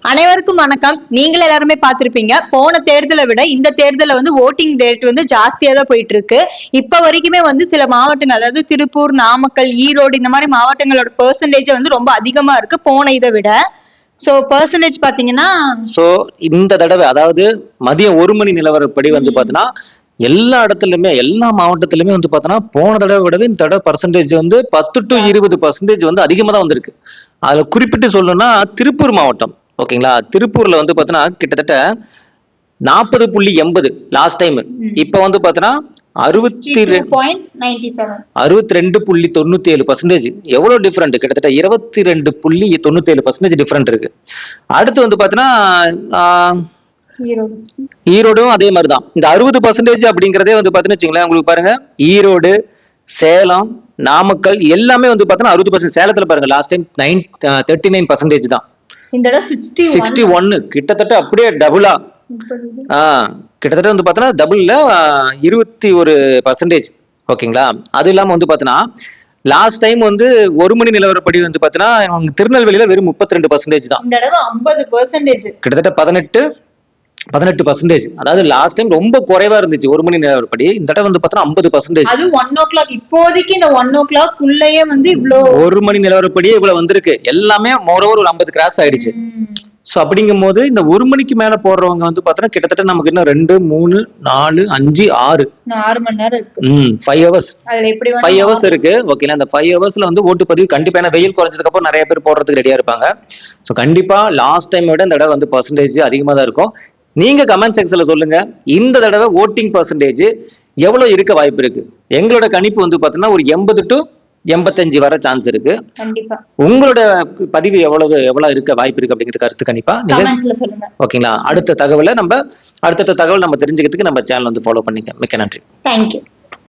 அனைவருக்கும் வணக்கம். நீங்களே எல்லாருமே பார்த்திருப்பீங்க, போன தேர்தலை விட இந்த தேர்தல வந்து ஓட்டிங் ரேட் வந்து ஜாஸ்தியா தான் போயிட்டு இருக்கு. இப்ப வரைக்குமே வந்து சில மாவட்டங்கள், அதாவது திருப்பூர், நாமக்கல், ஈரோடு இந்த மாதிரி மாவட்டங்களோட பெர்சன்டேஜ் வந்து ரொம்ப அதிகமா இருக்கு போன இதை விட. சோ பெர்சன்டேஜ் பாத்தீங்கன்னா இந்த தடவை அதாவது மதியம் 1 மணி நிலவரப்படி வந்து பாத்தீங்கன்னா எல்லா இடத்துலயுமே எல்லா மாவட்டத்திலுமே வந்து பாத்தீங்கன்னா போன தடவை விடவே இந்த தடவை பர்சன்டேஜ் வந்து 10 to 20% வந்து அதிகமா தான் வந்திருக்கு. அதுல குறிப்பிட்டு சொல்லணும்னா திருப்பூர் மாவட்டம், ஓகேங்களா? திருப்பூர்ல வந்து பாத்தீங்கன்னா கிட்டத்தட்ட 40.80 லாஸ்ட் டைம். இப்ப வந்து பாத்தீங்கன்னா 62.97%. எவ்வளவு டிஃபரெண்ட்? கிட்டத்தட்ட 22.97% டிஃபரெண்ட் இருக்கு. அடுத்து வந்து பாத்தீங்கன்னா ஈரோடும் அதே மாதிரிதான். இந்த 60% அப்படிங்கறதே வந்து பாத்தீங்கன்னா வச்சுங்களேன், உங்களுக்கு பாருங்க, ஈரோடு, சேலம், நாமக்கல் எல்லாமே வந்து பாத்தீங்கன்னா 60%. சேலத்துல பாருங்க லாஸ்ட் டைம் 39% தான். இந்த 61 கிட்டத்தட்ட அப்படியே டபுளா. கிட்டத்தட்ட வந்து பாத்தீங்கன்னா டபுள்ல 21%. ஓகேங்களா? அது இல்லாம வந்து பாத்தீங்கன்னா லாஸ்ட் டைம் வந்து 1 மணி நிலவரப்படி வந்து பாத்தீங்கன்னா திருநெல்வேலியில வெறும் 32% தான். இந்த தடவை 50%. கிட்டத்தட்ட 18%. அதாவது லாஸ்ட் டைம் ரொம்ப குறைவா இருந்துச்சு 1 மணி நிலவரப்படி. இந்த தடவை வந்து பாத்தீங்கன்னா 50%. அது 1 இப்போதைக்கு இந்த 1 உள்ளேயே வந்து இவ்ளோ 1 மணி நிலவரப்படியே இவ்வளவு வந்திருக்கு. எல்லாமே மோரோவர் ஒரு 50 கிராஸ் ஆயிடுச்சு. சோ அப்படிங்கும் போது இந்த 1 மணிக்கு மேல போடுறவங்க வந்து பாத்தீங்கன்னா கிட்டத்தட்ட நமக்கு இன்னும் 2, 3, 4, 5, 6 மணி நேரம் இருக்கு. 5 hours. அதுல எப்படி 5 hours இருக்கு. ஓகேங்களா? அந்த 5 hoursல வந்து ஓட்டுப்பதிவு கண்டிப்பா, ஏன்னா வெயில் குறைஞ்சதுக்கு அப்புறம் நிறைய பேர் போடுறதுக்கு ரெடியா இருப்பாங்க. சோ கண்டிப்பா லாஸ்ட் டைம் விட இந்த தடவை வந்து பர்சன்டேஜ் அதிகமா தான் இருக்கும். நீங்க கமெண்ட் செக்ஷன்ல சொல்லுங்க, இந்த தடவை ஓட்டிங் பர்சன்டேஜ் எவ்வளவு இருக்க வாய்ப்பு இருக்கு? எங்களோட கணிப்பு வந்து பாத்தீங்கன்னா ஒரு 80 to 85 வர சான்ஸ் இருக்கு. கண்டிப்பா. உங்களோட பதிவு எவ்வளவு இருக்க வாய்ப்பு இருக்கு அப்படிங்கிறது கருத்து கணிப்பா கமெண்ட்ஸ்ல சொல்லுங்க. ஓகேங்களா? அடுத்த தகவல் நம்ம தெரிஞ்சுக்கிறதுக்கு நம்ம சேனல் வந்து ஃபாலோ பண்ணிக்க. மிக்க நன்றி. தேங்க்யூ.